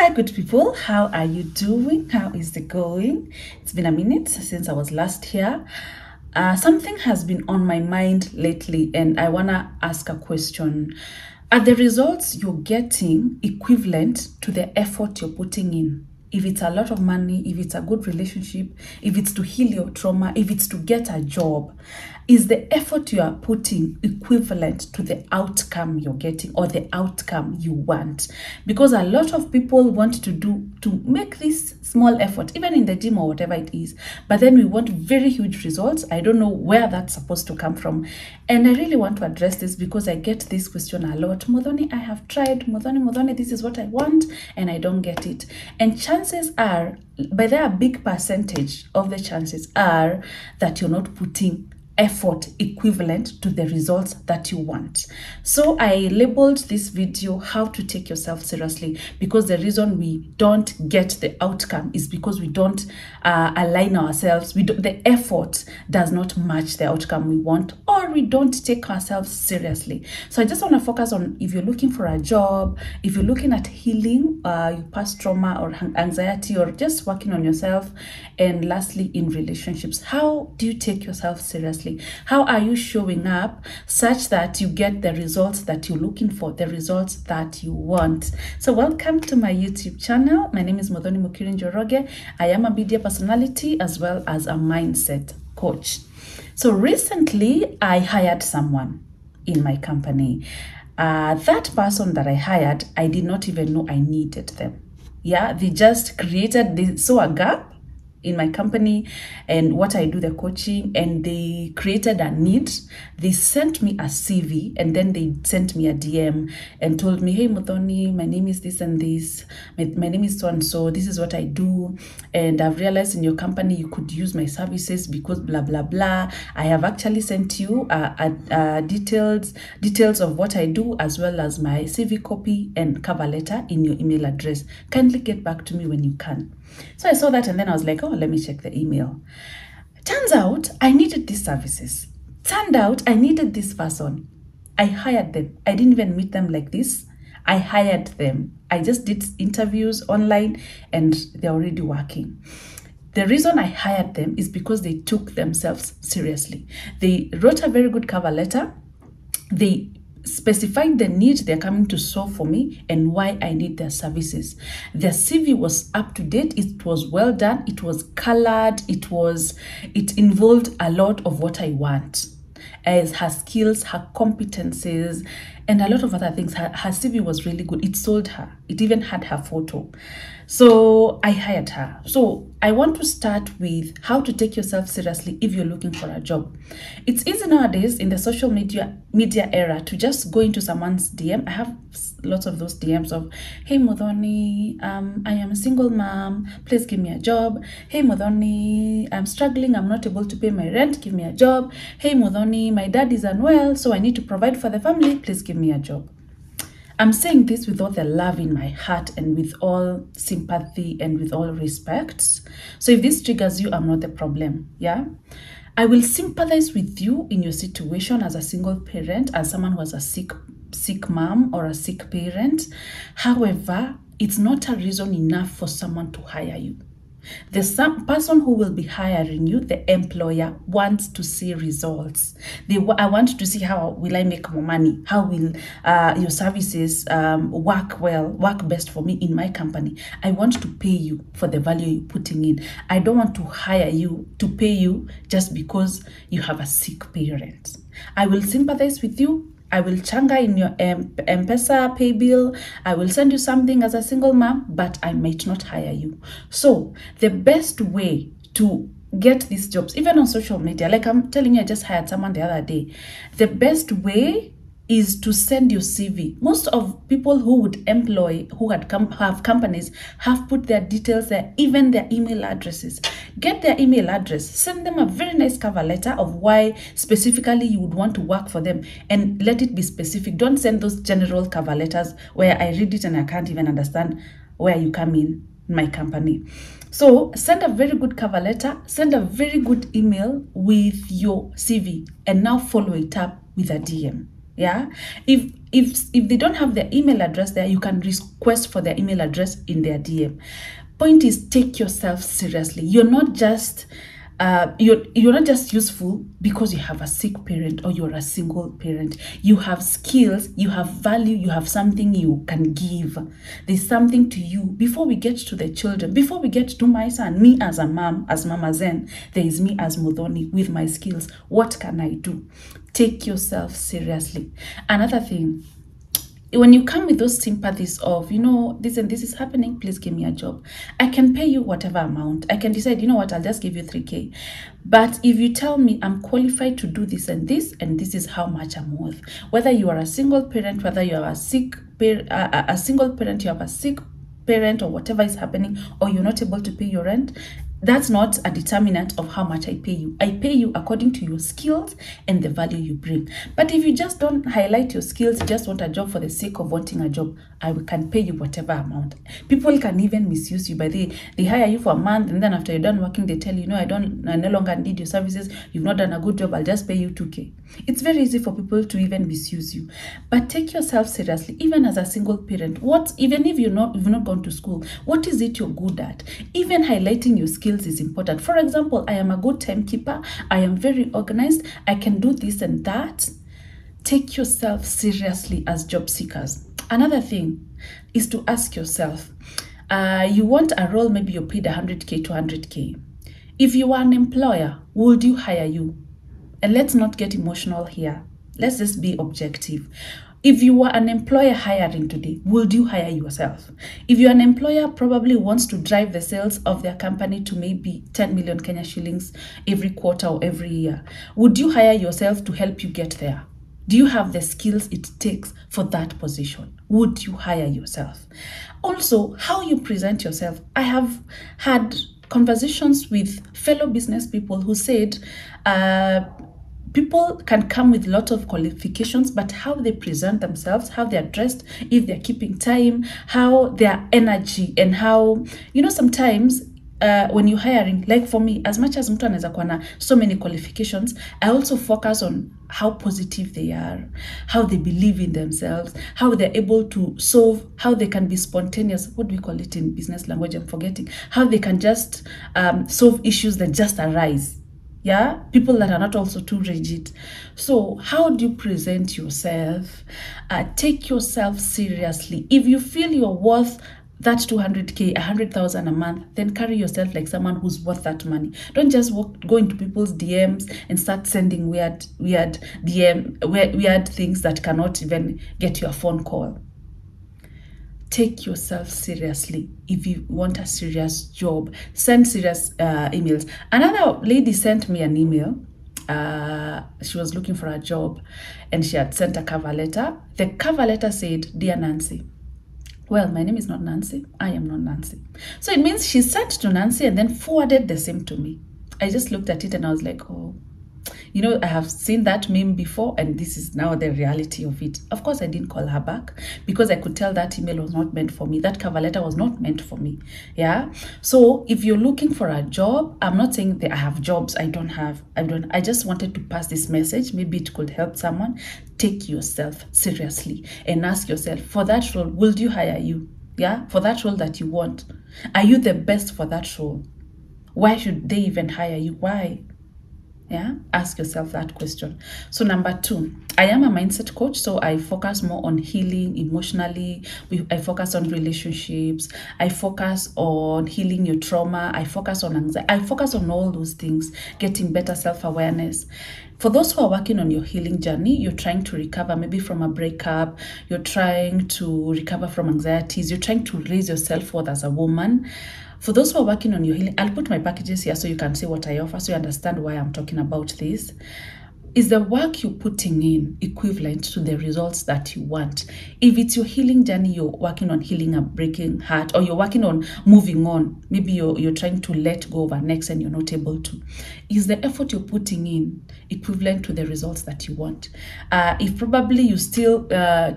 Hi, good people. How are you doing? How is it going? It's been a minute since I was last here. Something has been on my mind lately, and I want to ask a question. Are the results you're getting equivalent to the effort you're putting in? If it's a lot of money, if it's a good relationship, if it's to heal your trauma, if it's to get a job, is the effort you are putting equivalent to the outcome you're getting or the outcome you want? Because a lot of people want to make this small effort, even in the gym or whatever it is, but then we want very huge results. I don't know where that's supposed to come from. And I really want to address this because I get this question a lot. Muthoni, I have tried. Muthoni, this is what I want, and I don't get it. And chances are, but there are a big percentage of the chances are that you're not putting effort equivalent to the results that you want. So I labeled this video how to take yourself seriously, because the reason we don't get the outcome is because we don't align ourselves. The effort does not match the outcome we want, or we don't take ourselves seriously. So I just want to focus on, if you're looking for a job, if you're looking at healing your past trauma or anxiety, or just working on yourself, and lastly in relationships, how do you take yourself seriously? How are you showing up such that you get the results that you're looking for, the results that you want? So welcome to my YouTube channel. My name is Muthoni Mukiri. I am a media personality as well as a mindset coach. So recently I hired someone in my company. That person that I hired, I did not even know I needed them. Yeah, they saw a gap in my company and what I do, the coaching, and they created a need. They sent me a CV, and then they sent me a DM and told me, hey Muthoni, my name is this and this, my name is so and so, this is what I do, and I've realized in your company you could use my services because blah blah blah. I have actually sent you details of what I do, as well as my CV copy and cover letter in your email address. Kindly get back to me when you can. So I saw that, and then I was like, oh, let me check the email. Turns out I needed these services. Turned out I needed this person. I hired them. I didn't even meet them like this. I hired them. I just did interviews online, and they're already working. The reason I hired them is because they took themselves seriously. They wrote a very good cover letter. They specified the need they're coming to solve for me and why I need their services. Their CV was up to date. It was well done. It was colored. It involved a lot of what I want, as her skills, her competencies, and a lot of other things. Her CV was really good. It sold her. It even had her photo. So I hired her. So I want to start with how to take yourself seriously if you're looking for a job. It's easy nowadays in the social media era to just go into someone's DM. I have lots of those DMs of, hey Muthoni, I am a single mom, please give me a job. Hey Muthoni, I'm struggling, I'm not able to pay my rent, give me a job. Hey Muthoni, my dad is unwell, so I need to provide for the family, please give me a job. I'm saying this with all the love in my heart and with all sympathy and with all respect. So if this triggers you, I'm not the problem, yeah? I will sympathize with you in your situation as a single parent, as someone who has a sick mom or a sick parent. However, it's not a reason enough for someone to hire you. The person who will be hiring you, the employer, wants to see results. I want to see, how will I make more money? How will your services work best for me in my company? I want to pay you for the value you're putting in. I don't want to hire you to pay you just because you have a sick parent. I will sympathize with you. I will changa in your M-Pesa pay bill. I will send you something as a single mom, but I might not hire you. So the best way to get these jobs, even on social media, like I'm telling you, I just hired someone the other day. The best way is to send your CV. Most of people who would employ, who have companies, have put their details there, even their email addresses. Get their email address, send them a very nice cover letter of why specifically you would want to work for them, and let it be specific. Don't send those general cover letters where I read it and I can't even understand where you come in my company. So send a very good cover letter, send a very good email with your CV, and now follow it up with a DM. Yeah, if they don't have their email address there, you can request for their email address in their DM. Point is, take yourself seriously. You're not just you're not just useful because you have a sick parent or you're a single parent. You have skills, you have value, you have something you can give. There's something to you. Before we get to the children, before we get to my son, me as a mom, as Mama Zen, there is me as Muthoni with my skills. What can I do? Take yourself seriously. Another thing, when you come with those sympathies of, you know, this and this is happening, please give me a job. I can pay you whatever amount. I can decide, you know what, I'll just give you 3K. But if you tell me I'm qualified to do this and this is how much I'm worth, whether you are a single parent, whether you are a single parent, you have a sick parent or whatever is happening, or you're not able to pay your rent, that's not a determinant of how much I pay you. I pay you according to your skills and the value you bring. But if you just don't highlight your skills, you just want a job for the sake of wanting a job, I can pay you whatever amount. People can even misuse you by they hire you for a month, and then after you're done working, they tell you, no, I no longer need your services. You've not done a good job. I'll just pay you 2K. It's very easy for people to even misuse you. But take yourself seriously, even as a single parent. Even if you've not gone to school, what is it you're good at? Even highlighting your skills is important. For example, I am a good timekeeper. I am very organized. I can do this and that. Take yourself seriously as job seekers. Another thing is to ask yourself, you want a role, maybe you're paid 100K to 100K. If you are an employer, would you hire you? And let's not get emotional here. Let's just be objective. If you were an employer hiring today, would you hire yourself? If you're an employer probably wants to drive the sales of their company to maybe 10 million Kenya shillings every quarter or every year, would you hire yourself to help you get there? Do you have the skills it takes for that position? Would you hire yourself? Also, how you present yourself. I have had conversations with fellow business people who said, people can come with a lot of qualifications, but how they present themselves, how they're dressed, if they're keeping time, how their energy, and how, you know, sometimes when you're hiring, like for me, as much as mtu anaweza kuwa na so many qualifications, I also focus on how positive they are, how they believe in themselves, how they're able to solve, how they can be spontaneous. What do we call it in business language? I'm forgetting. How they can just solve issues that just arise. Yeah, people that are not also too rigid. So how do you present yourself? Take yourself seriously. If you feel you're worth that 200K, 100,000 a month, then carry yourself like someone who's worth that money. Don't just go into people's DMs and start sending weird things that cannot even get you a phone call. Take yourself seriously. If you want a serious job, send serious emails. Another lady sent me an email. She was looking for a job and she had sent a cover letter. The cover letter said, "Dear Nancy." Well, my name is not Nancy. I am not Nancy. So it means she sent to Nancy and then forwarded the same to me. I just looked at it and I was like, oh, you know, I have seen that meme before and this is now the reality of it. Of course, I didn't call her back because I could tell that email was not meant for me. That cover letter was not meant for me. Yeah. So if you're looking for a job, I'm not saying that I have jobs. I just wanted to pass this message. Maybe it could help someone. Take yourself seriously and ask yourself, for that role, will you hire you? Yeah. For that role that you want. Are you the best for that role? Why should they even hire you? Why? Yeah, ask yourself that question. So number 2, I am a mindset coach, so I focus more on healing emotionally. I focus on relationships. I focus on healing your trauma. I focus on anxiety. I focus on all those things, getting better self-awareness. For those who are working on your healing journey, you're trying to recover maybe from a breakup, you're trying to recover from anxieties, you're trying to raise your self-worth as a woman. For those who are working on your healing, I'll put my packages here so you can see what I offer, so you understand why I'm talking about this. Is the work you're putting in equivalent to the results that you want? If it's your healing journey, you're working on healing a breaking heart, or you're working on moving on, maybe you're trying to let go of an ex and you're not able to. Is the effort you're putting in equivalent to the results that you want? If probably you're still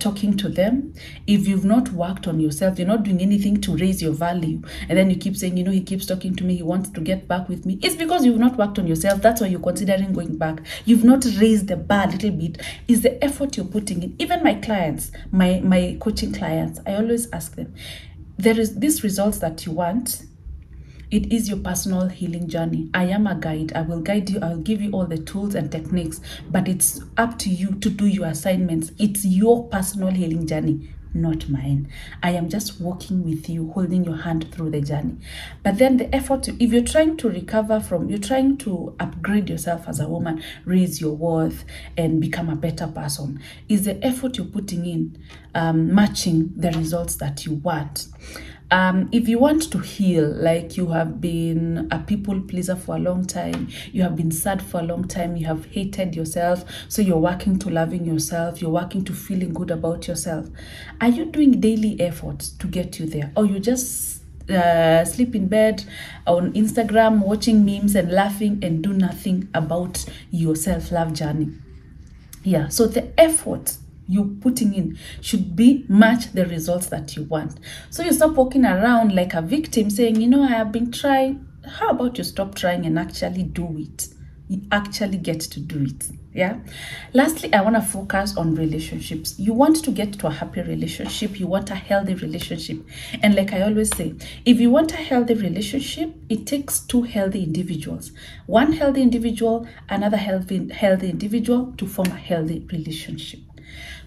talking to them, if you've not worked on yourself, you're not doing anything to raise your value, and then you keep saying, you know, he keeps talking to me, he wants to get back with me, it's because you've not worked on yourself. That's why you're considering going back. You've not not raise the bar a little bit is the effort you're putting in. Even my clients, my coaching clients, I always ask them, there is these results that you want. It is your personal healing journey. I am a guide. I will guide you. I will give you all the tools and techniques, but it's up to you to do your assignments. It's your personal healing journey, not mine. I am just walking with you, holding your hand through the journey. But then the effort, if you're trying to recover from, you're trying to upgrade yourself as a woman, raise your worth and become a better person, is the effort you're putting in matching the results that you want. If you want to heal, like you have been a people pleaser for a long time, you have been sad for a long time, you have hated yourself, so you're working to loving yourself, you're working to feeling good about yourself. Are you doing daily efforts to get you there? Or you just sleep in bed on Instagram, watching memes and laughing and do nothing about your self-love journey? Yeah, so the effort you putting in should be match the results that you want. So you stop walking around like a victim saying, you know, I have been trying. How about you stop trying and actually do it? You actually get to do it. Yeah. Lastly, I want to focus on relationships. You want to get to a happy relationship. You want a healthy relationship. And like I always say, if you want a healthy relationship, it takes two healthy individuals. One healthy individual, another healthy individual to form a healthy relationship.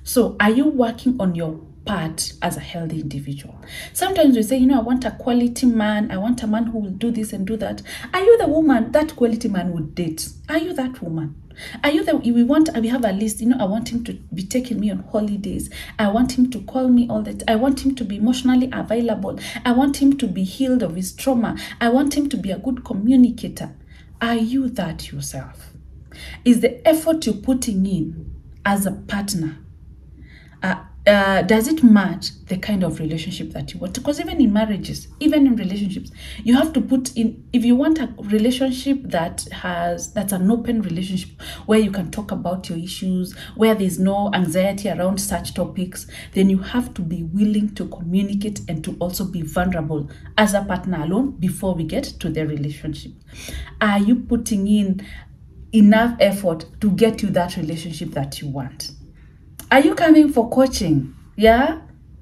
So are you working on your part as a healthy individual? Sometimes we say, you know, I want a quality man. I want a man who will do this and do that. Are you the woman that quality man would date? Are you that woman? Are you the, we have a list, you know, I want him to be taking me on holidays. I want him to call me all the time. I want him to be emotionally available. I want him to be healed of his trauma. I want him to be a good communicator. Are you that yourself? Is the effort you're putting in as a partner, does it match the kind of relationship that you want? Because even in marriages, even in relationships, you have to put in, if you want a relationship that's an open relationship where you can talk about your issues, where there's no anxiety around such topics, then you have to be willing to communicate and to also be vulnerable as a partner alone before we get to the relationship. Are you putting in enough effort to get you that relationship that you want? Are you coming for coaching? Yeah?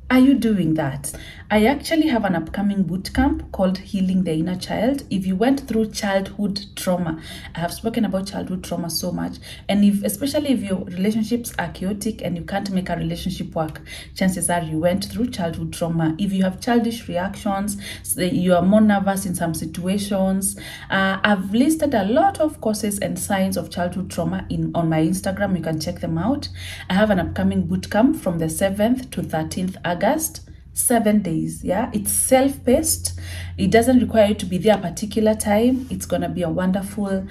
Are you doing that? I actually have an upcoming bootcamp called Healing the Inner Child. If you went through childhood trauma, I have spoken about childhood trauma so much. And especially if your relationships are chaotic and you can't make a relationship work, chances are you went through childhood trauma. If you have childish reactions, you are more nervous in some situations. I've listed a lot of causes and signs of childhood trauma on my Instagram. You can check them out. I have an upcoming bootcamp from the 7th to 13th August. 7 days. Yeah, it's self-paced. It doesn't require you to be there a particular time. It's gonna be a wonderful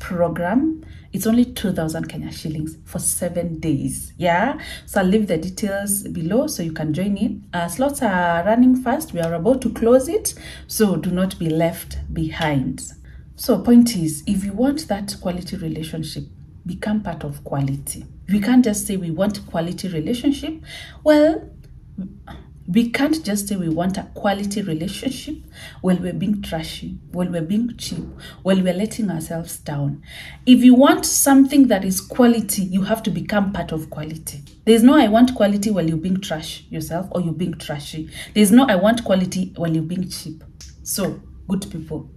program. It's only 2,000 Kenya shillings for 7 days. Yeah, so I'll leave the details below so you can join in. Slots are running fast. We are about to close it, so do not be left behind. So point is, if you want that quality relationship, become part of quality. We can't just say we want quality relationship. Well, we can't just say we want a quality relationship while we're being trashy, while we're being cheap, while we're letting ourselves down. If you want something that is quality, you have to become part of quality. There's no I want quality while you're being trash yourself or you're being trashy. There's no I want quality while you're being cheap. So, good people,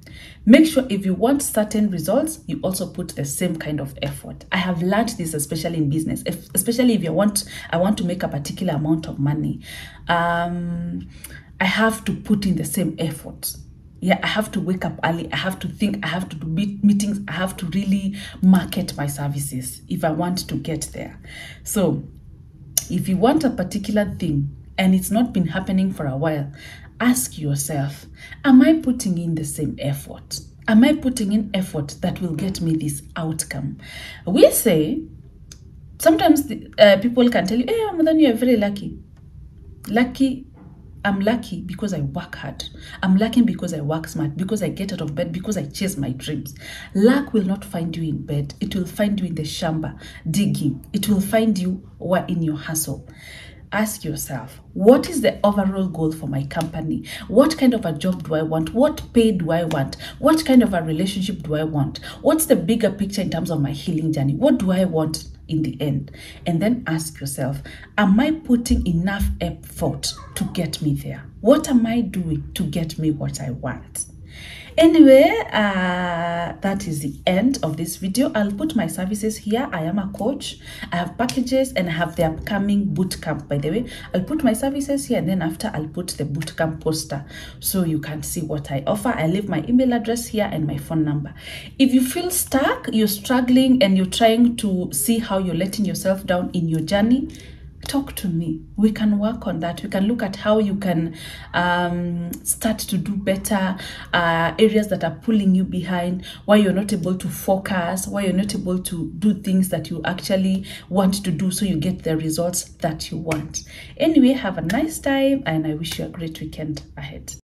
make sure if you want certain results, you also put the same kind of effort. I have learned this, especially in business, especially if I want to make a particular amount of money. I have to put in the same effort. Yeah, I have to wake up early. I have to think. I have to do meetings. I have to really market my services if I want to get there. So if you want a particular thing and it's not been happening for a while, ask yourself, am I putting in the same effort? Am I putting in effort that will get me this outcome? We say, sometimes people can tell you, hey, Muthoni, you're very lucky. I'm lucky because I work hard. I'm lucky because I work smart, because I get out of bed, because I chase my dreams. Luck will not find you in bed. It will find you in the shamba, digging. It will find you in your hustle. ask yourself, what is the overall goal for my company? What kind of a job do I want? What pay do I want? What kind of a relationship do I want? What's the bigger picture in terms of my healing journey? What do I want in the end? And then ask yourself, am I putting enough effort to get me there? What am I doing to get me what I want? Anyway, that is the end of this video. I'll put my services here. I am a coach. I have packages and I have the upcoming bootcamp, by the way. I'll put my services here, and then after I'll put the bootcamp poster so you can see what I offer. I leave my email address here and my phone number. If you feel stuck, you're struggling, and you're trying to see how you're letting yourself down in your journey, talk to me. We can work on that. We can look at how you can start to do better, areas that are pulling you behind, why you're not able to focus, why you're not able to do things that you actually want to do so you get the results that you want. Anyway, have a nice time, and I wish you a great weekend ahead.